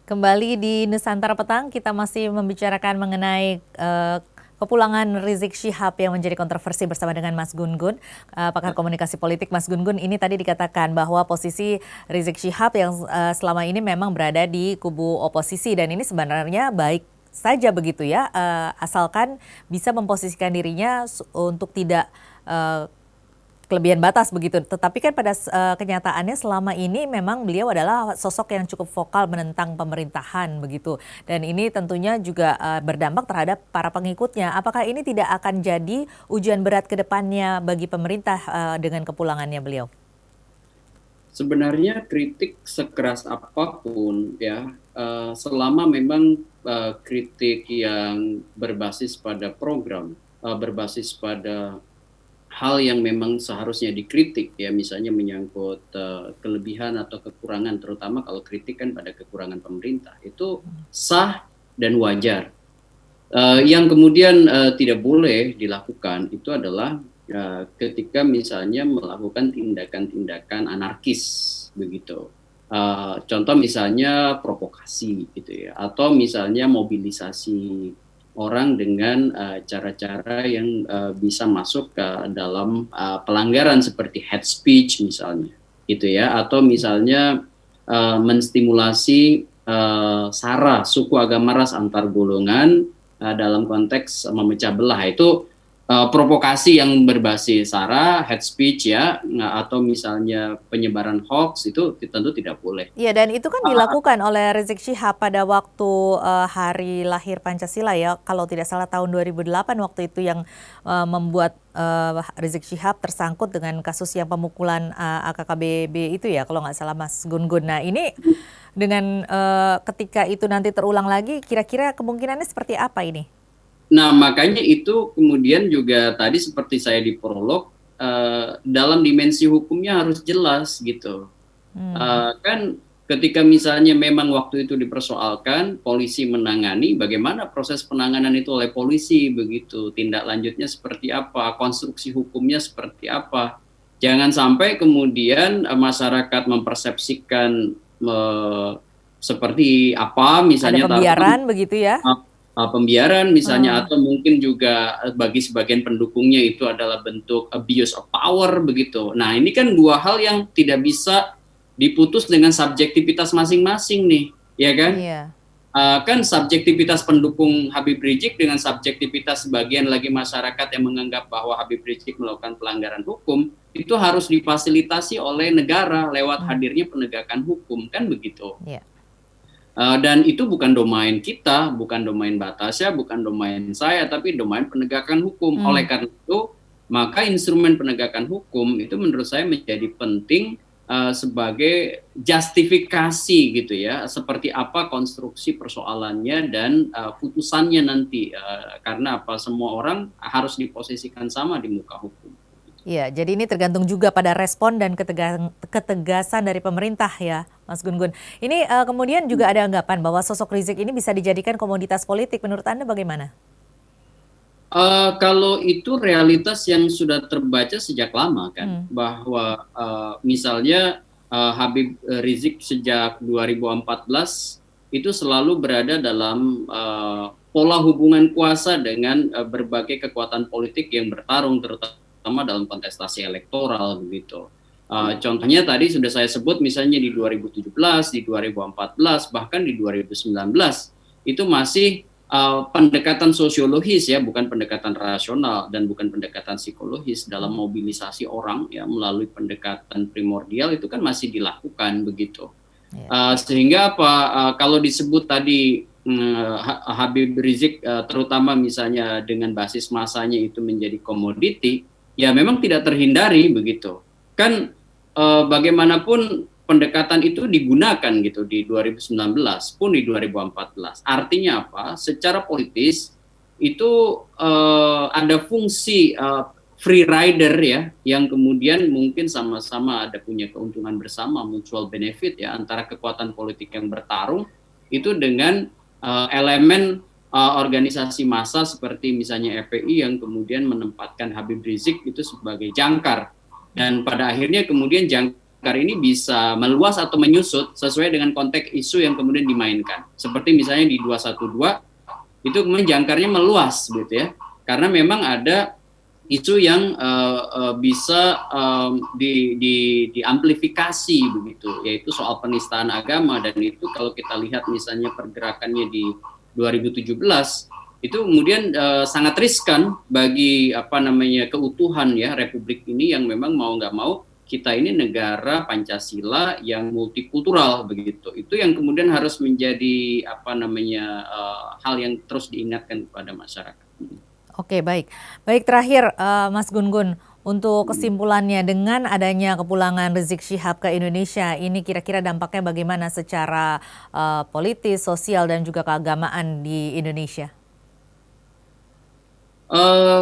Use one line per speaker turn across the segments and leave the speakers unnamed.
Kembali di Nusantara Petang, kita masih membicarakan mengenai kepulangan Rizik Syihab yang menjadi kontroversi bersama dengan Mas Gun-Gun, pakar komunikasi politik. Mas Gun-Gun, ini tadi dikatakan bahwa posisi Rizik Syihab yang selama ini memang berada di kubu oposisi dan ini sebenarnya baik saja begitu ya, asalkan bisa memposisikan dirinya untuk tidak kelebihan batas begitu. Tetapi kan pada kenyataannya selama ini memang beliau adalah sosok yang cukup vokal menentang pemerintahan begitu. Dan ini tentunya juga berdampak terhadap para pengikutnya. Apakah ini tidak akan jadi ujian berat ke depannya bagi pemerintah dengan kepulangannya beliau?
Sebenarnya kritik sekeras apapun ya, selama memang kritik yang berbasis pada program, berbasis pada hal yang memang seharusnya dikritik ya, misalnya menyangkut kelebihan atau kekurangan, terutama kalau kritik kan pada kekurangan pemerintah, itu sah dan wajar. Yang kemudian tidak boleh dilakukan itu adalah ketika misalnya melakukan tindakan-tindakan anarkis begitu. Contoh misalnya provokasi gitu ya, atau misalnya mobilisasi orang dengan cara-cara yang bisa masuk ke dalam pelanggaran seperti hate speech misalnya, gitu ya, atau misalnya menstimulasi sara suku agama ras antar golongan dalam konteks memecah belah. Itu provokasi yang berbasis sara, hate speech ya, atau misalnya penyebaran hoax, itu tentu tidak boleh.
Iya, dan itu kan dilakukan oleh Rizik Syihab pada waktu hari lahir Pancasila ya, kalau tidak salah tahun 2008 waktu itu yang membuat Rizik Syihab tersangkut dengan kasus yang pemukulan AKKBB itu ya, kalau nggak salah Mas Gun-Gun. Nah ini dengan ketika itu nanti terulang lagi, kira-kira kemungkinannya seperti apa ini?
Nah, makanya itu kemudian juga tadi seperti saya di prolog, dalam dimensi hukumnya harus jelas gitu. Kan ketika misalnya memang waktu itu dipersoalkan, polisi menangani, bagaimana proses penanganan itu oleh polisi begitu, tindak lanjutnya seperti apa, konstruksi hukumnya seperti apa. Jangan sampai kemudian masyarakat mempersepsikan seperti apa,
Ada
misalnya taruhan
pembiaran begitu ya?
pembiaran misalnya,
Hmm.
atau mungkin juga bagi sebagian pendukungnya itu adalah bentuk abuse of power begitu. Nah, ini kan dua hal yang tidak bisa diputus dengan subjektivitas masing-masing nih, ya kan?
Iya.
Kan subjektivitas pendukung Habib Rizik dengan subjektivitas sebagian lagi masyarakat yang menganggap bahwa Habib Rizik melakukan pelanggaran hukum itu harus difasilitasi oleh negara lewat
Hmm.
hadirnya penegakan hukum, kan begitu.
Iya.
Dan itu bukan domain kita, bukan domain Batasya, bukan domain saya, tapi domain penegakan hukum.
Hmm.
Oleh karena itu, maka instrumen penegakan hukum itu menurut saya menjadi penting sebagai justifikasi gitu ya, seperti apa konstruksi persoalannya dan putusannya nanti. Karena apa, semua orang harus diposisikan sama di muka hukum.
Iya, jadi ini tergantung juga pada respon dan ketegasan dari pemerintah ya, Mas Gun-Gun. Ini kemudian juga ada anggapan bahwa sosok Rizik ini bisa dijadikan komoditas politik. Menurut Anda bagaimana?
Kalau itu realitas yang sudah terbaca sejak lama kan,
Hmm.
bahwa misalnya Habib Rizik sejak 2014 itu selalu berada dalam pola hubungan kuasa dengan berbagai kekuatan politik yang bertarung, terutama dalam kontestasi elektoral begitu. Contohnya tadi sudah saya sebut, misalnya di 2017, di 2014, bahkan di 2019 itu masih pendekatan sosiologis ya, bukan pendekatan rasional dan bukan pendekatan psikologis dalam mobilisasi orang ya, melalui pendekatan primordial itu kan masih dilakukan begitu.
Ya.
Sehingga apa, kalau disebut tadi Habib Rizik terutama misalnya dengan basis masanya itu menjadi komoditi, ya memang tidak terhindari begitu. Kan bagaimanapun pendekatan itu digunakan gitu di 2019 pun di 2014. Artinya apa? Secara politis itu ada fungsi free rider ya, yang kemudian mungkin sama-sama ada punya keuntungan bersama, mutual benefit ya, antara kekuatan politik yang bertarung itu dengan elemen organisasi massa seperti misalnya FPI yang kemudian menempatkan Habib Rizik itu sebagai jangkar, dan pada akhirnya kemudian jangkar jangkar ini bisa meluas atau menyusut sesuai dengan konteks isu yang kemudian dimainkan. Seperti misalnya di 212 itu kemudian jangkarnya meluas gitu ya. Karena memang ada isu yang bisa diamplifikasi begitu, yaitu soal penistaan agama, dan itu kalau kita lihat misalnya pergerakannya di 2017 itu kemudian sangat riskan bagi keutuhan ya Republik ini yang memang mau nggak mau kita ini negara Pancasila yang multikultural begitu. Itu yang kemudian harus menjadi hal yang terus diingatkan kepada masyarakat.
Oke, baik. Baik, terakhir Mas Gun-Gun, untuk kesimpulannya dengan adanya kepulangan Rizik Syihab ke Indonesia, ini kira-kira dampaknya bagaimana secara politis, sosial, dan juga keagamaan di Indonesia?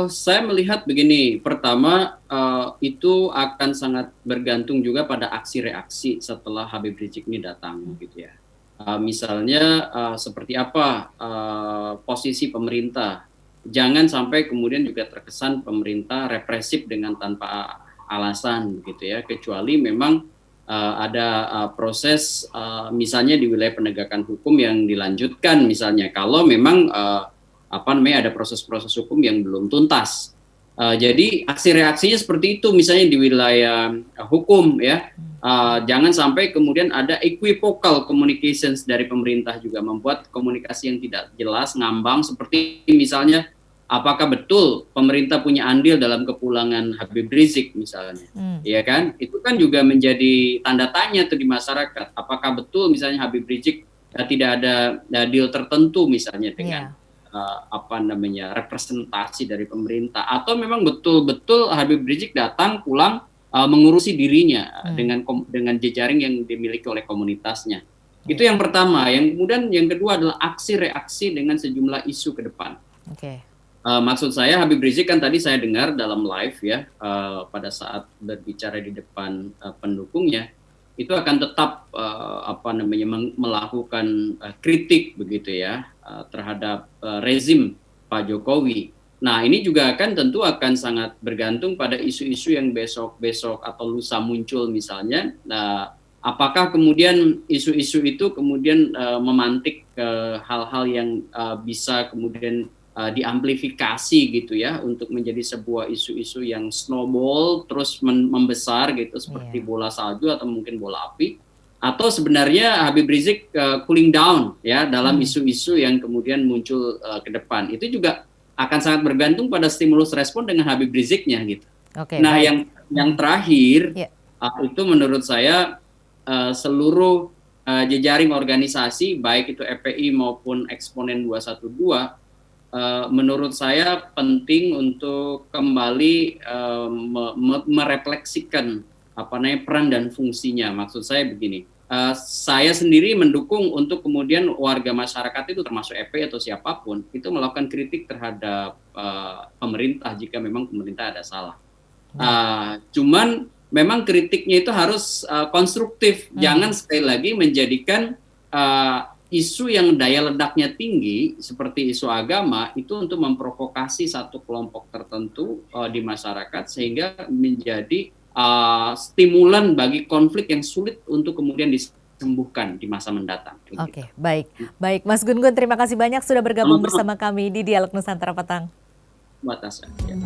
Saya melihat begini, pertama itu akan sangat bergantung juga pada aksi reaksi setelah Habib Rizik ini datang, gitu ya. Misalnya seperti apa posisi pemerintah. Jangan sampai kemudian juga terkesan pemerintah represif dengan tanpa alasan gitu ya, kecuali memang ada proses misalnya di wilayah penegakan hukum yang dilanjutkan, misalnya kalau memang ada proses-proses hukum yang belum tuntas. Jadi aksi reaksinya seperti itu misalnya di wilayah hukum ya. Jangan sampai kemudian ada equivocal communications dari pemerintah juga, membuat komunikasi yang tidak jelas, ngambang, seperti misalnya apakah betul pemerintah punya andil dalam kepulangan Habib Rizik misalnya, ya kan? Itu kan juga menjadi tanda tanya tuh di masyarakat. Apakah betul misalnya Habib Rizik tidak ada deal tertentu misalnya dengan representasi dari pemerintah, atau memang betul-betul Habib Rizik datang pulang mengurusi dirinya dengan jejaring yang dimiliki oleh komunitasnya. Itu yang pertama. Yang kemudian yang kedua adalah aksi reaksi dengan sejumlah isu ke depan. Maksud saya Habib Rizik kan tadi saya dengar dalam live ya, pada saat berbicara di depan pendukungnya, itu akan tetap melakukan kritik begitu ya terhadap rezim Pak Jokowi. Nah, ini juga tentu akan sangat bergantung pada isu-isu yang besok atau lusa muncul misalnya. Nah, apakah kemudian isu-isu itu kemudian memantik hal-hal yang bisa kemudian diamplifikasi gitu ya, untuk menjadi sebuah isu-isu yang snowball terus membesar gitu, seperti bola salju atau mungkin bola api, atau sebenarnya Habib Rizik cooling down ya dalam isu-isu yang kemudian muncul ke depan. Itu juga akan sangat bergantung pada stimulus respon dengan Habib Riziknya gitu. Nah, yang terakhir itu menurut saya seluruh jejaring organisasi baik itu FPI maupun eksponen 212 menurut saya penting untuk kembali merefleksikan peran dan fungsinya. Maksud saya begini, saya sendiri mendukung untuk kemudian warga masyarakat itu termasuk FPI atau siapapun itu melakukan kritik terhadap pemerintah jika memang pemerintah ada salah. Cuman memang kritiknya itu harus konstruktif, jangan sekali lagi menjadikan isu yang daya ledaknya tinggi seperti isu agama itu untuk memprovokasi satu kelompok tertentu di masyarakat sehingga menjadi stimulan bagi konflik yang sulit untuk kemudian disembuhkan di masa mendatang.
Oke, baik. Baik, Mas Gun-Gun, terima kasih banyak sudah bergabung bersama kami di Dialog Nusantara Petang.
Batasan. Ya.